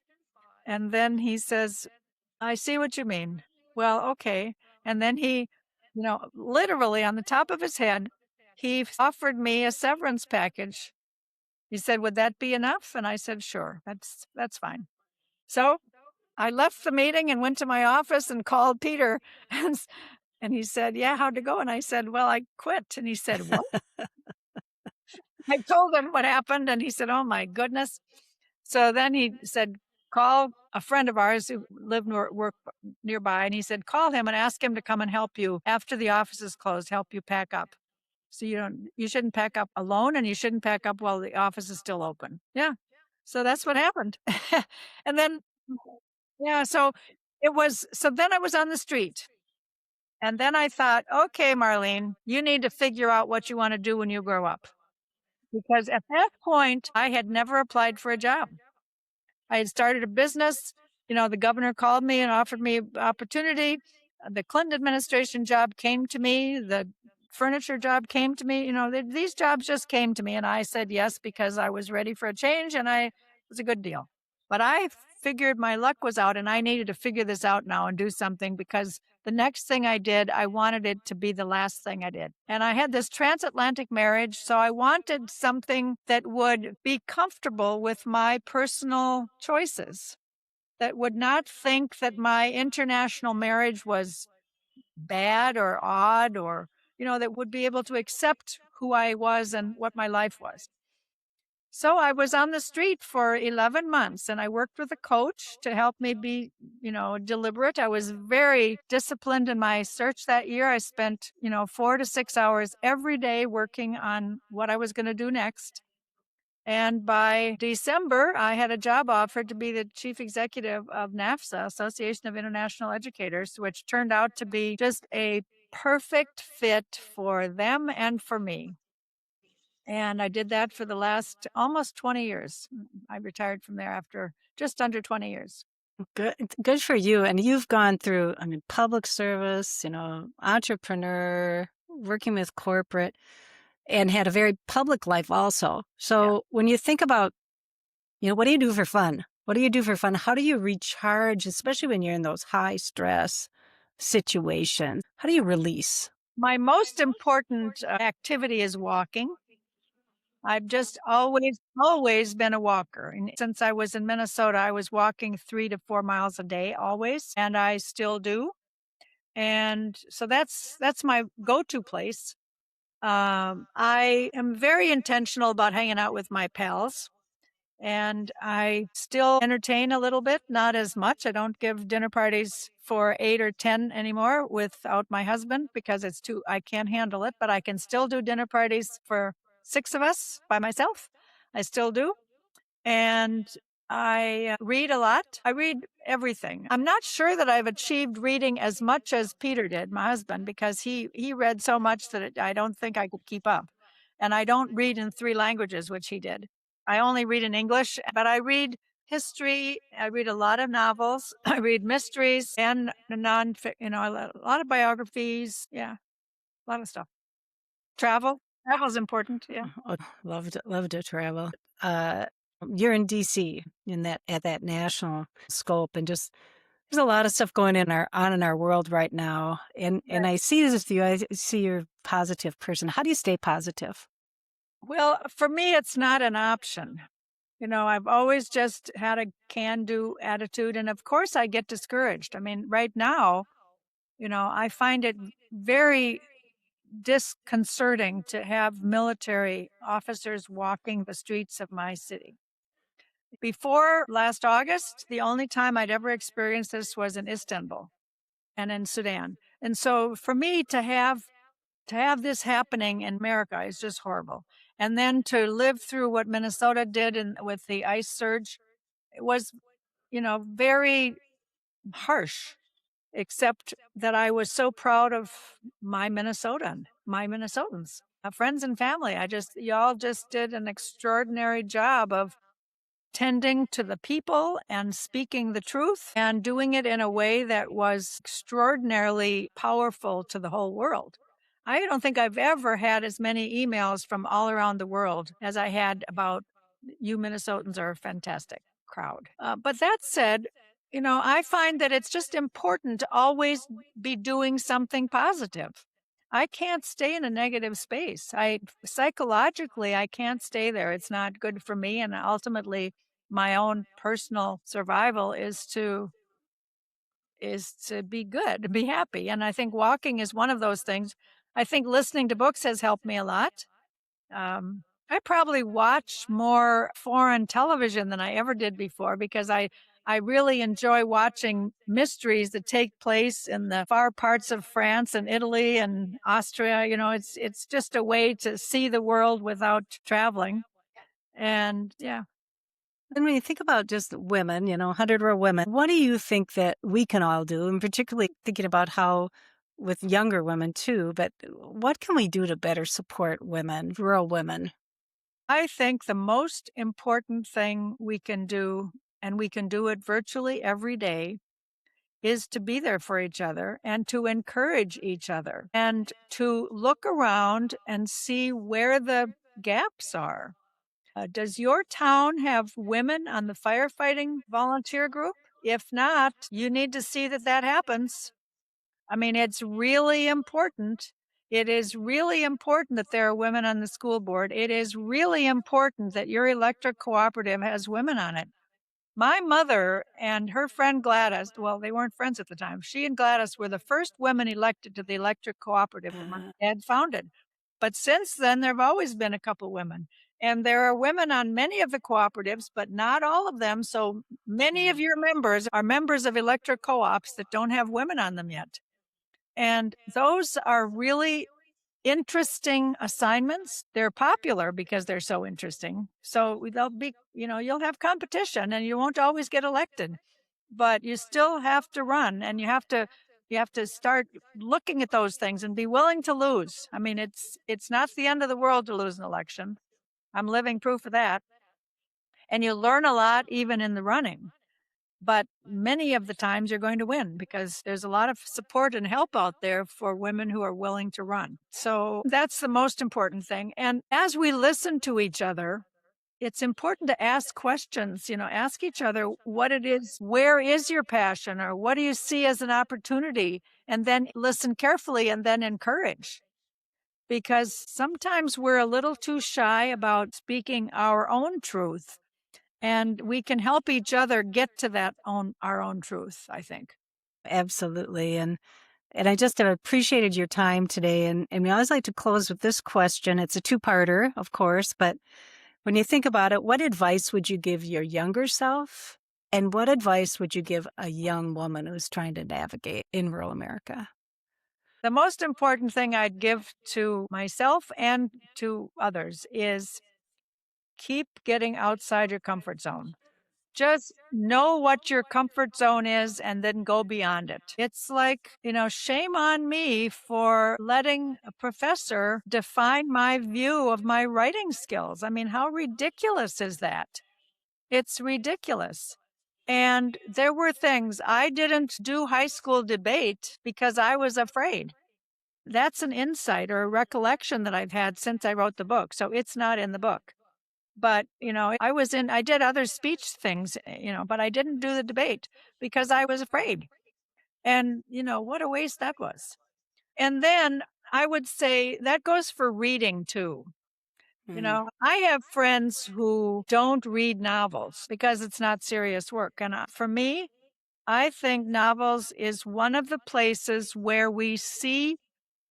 And then he says, I see what you mean. Well, okay. And then he, literally on the top of his head, he offered me a severance package. He said, would that be enough? And I said, sure, that's fine. So I left the meeting and went to my office and called Peter and he said, yeah, how'd it go? And I said, well, I quit. And he said, what? I told him what happened, and he said, "Oh my goodness." So then he said, "Call a friend of ours who lived work nearby," and he said, "Call him and ask him to come and help you after the office is closed, help you pack up. So you shouldn't pack up alone, and you shouldn't pack up while the office is still open." Yeah. So that's what happened. And then yeah, so then I was on the street. And then I thought, "Okay, Marlene, you need to figure out what you wanna do when you grow up." Because at that point, I had never applied for a job. I had started a business. The governor called me and offered me opportunity. The Clinton administration job came to me. The furniture job came to me. These jobs just came to me, and I said yes because I was ready for a change, and it was a good deal. But I figured my luck was out, and I needed to figure this out now and do something because the next thing I did, I wanted it to be the last thing I did. And I had this transatlantic marriage, so I wanted something that would be comfortable with my personal choices, that would not think that my international marriage was bad or odd, or, that would be able to accept who I was and what my life was. So I was on the street for 11 months and I worked with a coach to help me be, deliberate. I was very disciplined in my search that year. I spent, 4 to 6 hours every day working on what I was going to do next. And by December, I had a job offer to be the chief executive of NAFSA, Association of International Educators, which turned out to be just a perfect fit for them and for me. And I did that for the last almost 20 years. I retired from there after just under 20 years. Good for you. And you've gone through, I mean, public service, entrepreneur, working with corporate, and had a very public life also. So when you think about, what do you do for fun? What do you do for fun? How do you recharge, especially when you're in those high stress situations? How do you release? My most important activity is walking. I've just always been a walker. And since I was in Minnesota, I was walking 3 to 4 miles a day always, and I still do. And so that's my go-to place. I am very intentional about hanging out with my pals. And I still entertain a little bit, not as much. I don't give dinner parties for 8 or 10 anymore without my husband because I can't handle it, but I can still do dinner parties for 6 of us by myself. I still do. And I read a lot. I read everything. I'm not sure that I've achieved reading as much as Peter did, my husband, because he read so much that I don't think I could keep up. And I don't read in 3 languages, which he did. I only read in English, but I read history. I read a lot of novels. I read mysteries and a lot of biographies. Yeah, a lot of stuff. Travel. Travel is important. Yeah. Oh, love to travel. Uh, you're in DC at that national scope, and just there's a lot of stuff going on in our world right now. And I see this with you. I see you're a positive person. How do you stay positive? Well, for me, it's not an option. I've always just had a can do attitude. And of course, I get discouraged. I mean, right now, I find it very disconcerting to have military officers walking the streets of my city. Before last August, the only time I'd ever experienced this was in Istanbul and in Sudan. And so for me to have this happening in America is just horrible. And then to live through what Minnesota did with the ice surge, it was, very harsh, except that I was so proud of my Minnesotans, friends and family. Y'all just did an extraordinary job of tending to the people and speaking the truth and doing it in a way that was extraordinarily powerful to the whole world. I don't think I've ever had as many emails from all around the world as I had about you Minnesotans are a fantastic crowd. But that said, I find that it's just important to always be doing something positive. I can't stay in a negative space. Psychologically, I can't stay there. It's not good for me. And ultimately, my own personal survival is to be good, to be happy. And I think walking is one of those things. I think listening to books has helped me a lot. I probably watch more foreign television than I ever did before because I really enjoy watching mysteries that take place in the far parts of France and Italy and Austria. It's just a way to see the world without traveling. And yeah. And when you think about just women, 100 Rural Women, what do you think that we can all do? And particularly thinking about how with younger women too, but what can we do to better support women, rural women? I think the most important thing we can do, and we can do it virtually every day, is to be there for each other and to encourage each other and to look around and see where the gaps are. Does your town have women on the firefighting volunteer group? If not, you need to see that that happens. I mean, it's really important. It is really important that there are women on the school board. It is really important that your electric cooperative has women on it. My mother and her friend Gladys, well, they weren't friends at the time. She and Gladys were the first women elected to the electric cooperative that my Uh, dad founded. But since then, there have always been a couple women. And there are women on many of the cooperatives, but not all of them. So many of yeah. your members are members of electric co ops that don't have women on them yet. And those are really interesting assignments. They're popular because they're so interesting. So they'll be, you'll have competition and you won't always get elected, but you still have to run and you have to start looking at those things and be willing to lose. I mean, it's not the end of the world to lose an election. I'm living proof of that. And you learn a lot even in the running. But many of the times you're going to win because there's a lot of support and help out there for women who are willing to run. So that's the most important thing. And as we listen to each other, it's important to ask questions, ask each other what it is, where is your passion, or what do you see as an opportunity? And then listen carefully and then encourage. Because sometimes we're a little too shy about speaking our own truth, and we can help each other get to our own truth, I think. Absolutely. And I just have appreciated your time today. And we always like to close with this question. It's a two-parter, of course, but when you think about it, what advice would you give your younger self? And what advice would you give a young woman who's trying to navigate in rural America? The most important thing I'd give to myself and to others is keep getting outside your comfort zone. Just know what your comfort zone is and then go beyond it. It's like, shame on me for letting a professor define my view of my writing skills. I mean, how ridiculous is that? It's ridiculous. And there were things I didn't do high school debate because I was afraid. That's an insight or a recollection that I've had since I wrote the book. So it's not in the book. But, I did other speech things, but I didn't do the debate because I was afraid. And, what a waste that was. And then I would say that goes for reading too. Mm. I have friends who don't read novels because it's not serious work. And for me, I think novels is one of the places where we see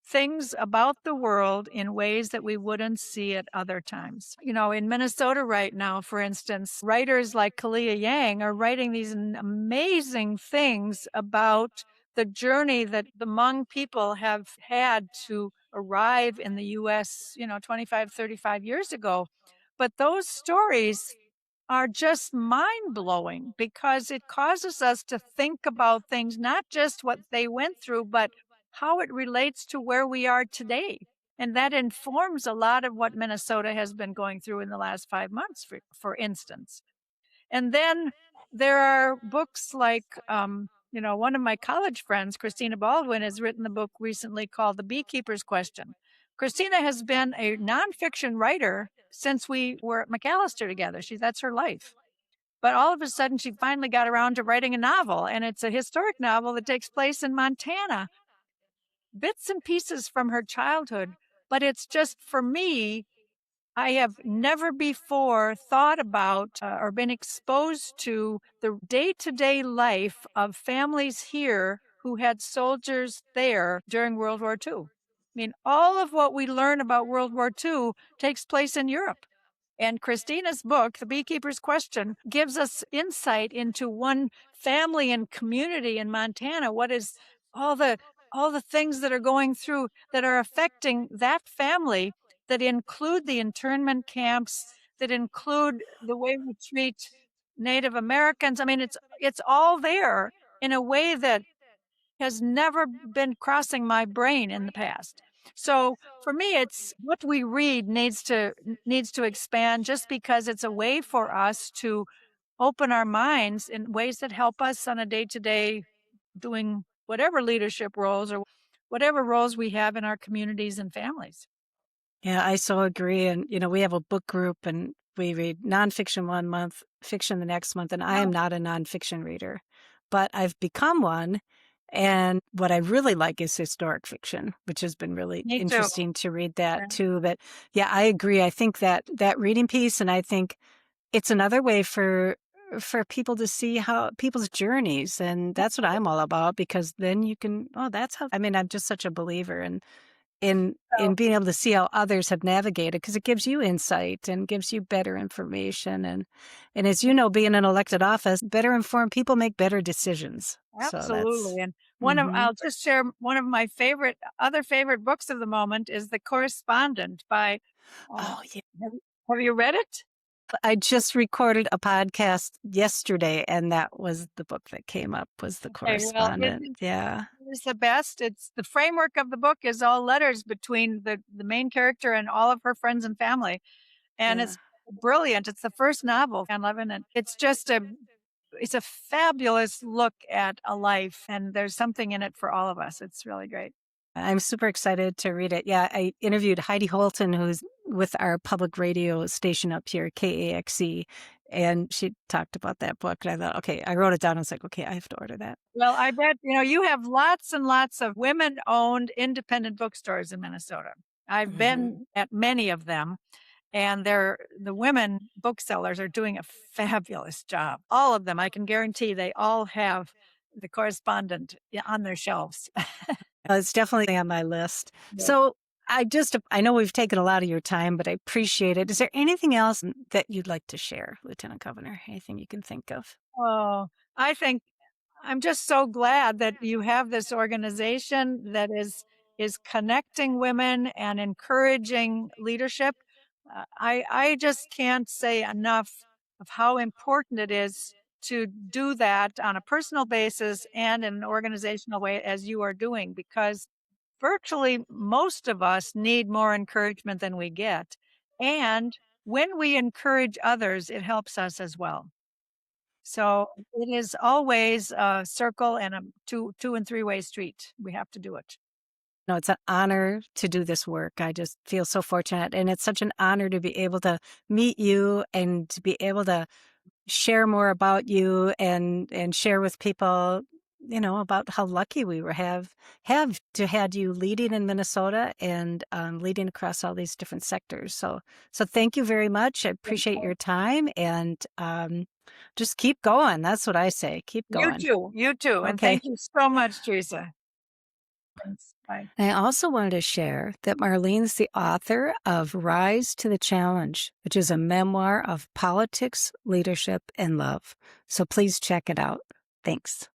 things about the world in ways that we wouldn't see at other times. In Minnesota right now, for instance, writers like Kalia Yang are writing these amazing things about the journey that the Hmong people have had to arrive in the US, 25, 35 years ago. But those stories are just mind blowing because it causes us to think about things, not just what they went through, but how it relates to where we are today. And that informs a lot of what Minnesota has been going through in the last 5 months, for instance. And then there are books like, one of my college friends, Christina Baldwin, has written a book recently called The Beekeeper's Question. Christina has been a nonfiction writer since we were at McAllister together. That's her life. But all of a sudden, she finally got around to writing a novel, and it's a historic novel that takes place in Montana, bits and pieces from her childhood. But it's just, for me, I have never before thought about or been exposed to the day to day life of families here who had soldiers there during World War II. mean, all of what we learn about World War II takes place in Europe. And Christina's book, The Beekeeper's Question, gives us insight into one family and community in Montana. What is all the all the things that are going through that are affecting that family, that include the internment camps, that include the way we treat Native Americans. I mean, it's all there in a way that has never been crossing my brain in the past. So for me, it's what we read needs to expand, just because it's a way for us to open our minds in ways that help us on a day to day doing whatever leadership roles or whatever roles we have in our communities and families. Yeah, I so agree. And, we have a book group and we read nonfiction one month, fiction the next month. And I am Oh, not a nonfiction reader, but I've become one. And what I really like is historic fiction, which has been really me too. interesting to read that Yeah, too. But yeah, I agree. I think that reading piece, and I think it's another way for people to see how people's journeys. And that's what I'm all about, because then you can, oh, that's how, I mean, I'm just such a believer in so being able to see how others have navigated, because it gives you insight and gives you better information. And as you know, being in elected office, better informed people make better decisions. So that's absolutely. And mhm. I'll just share one of my other favorite books of the moment is The Correspondent by, uh, Oh, yeah. have you read it? I just recorded a podcast yesterday, and that was the book that came up, was The Okay, well, Correspondent. Yeah. it is the best. It's the framework of the book is all letters between the main character and all of her friends and family, and Yeah. it's brilliant. It's the first novel, and Levin, and it's a fabulous look at a life, and there's something in it for all of us. It's really great. I'm super excited to read it. Yeah, I interviewed Heidi Holton, who's with our public radio station up here, KAXE, and she talked about that book. And I thought, okay, I wrote it down. I was like, okay, I have to order that. Well, I bet, you have lots and lots of women-owned independent bookstores in Minnesota. I've Hmm. been at many of them, and the women booksellers are doing a fabulous job. All of them, I can guarantee they all have The Correspondent on their shelves. It's definitely on my list. Yes. So I know we've taken a lot of your time, but I appreciate it. Is there anything else that you'd like to share, Lieutenant Governor? Anything you can think of? Oh, I think I'm just so glad that you have this organization that is connecting women and encouraging leadership. I just can't say enough of how important it is to do that on a personal basis and in an organizational way as you are doing, because virtually most of us need more encouragement than we get. And when we encourage others, it helps us as well. So it is always a circle and a two and three-way street. We have to do it. No, it's an honor to do this work. I just feel so fortunate. And it's such an honor to be able to meet you and to be able to share more about you and share with people, about how lucky we were have to had you leading in Minnesota and leading across all these different sectors. So thank you very much. I appreciate your time, and just keep going. That's what I say. Keep going. You too, and Okay. thank you so much, Teresa. Thanks. Bye. I also wanted to share that Marlene's the author of Rise to the Challenge, which is a memoir of politics, leadership, and love. So please check it out. Thanks.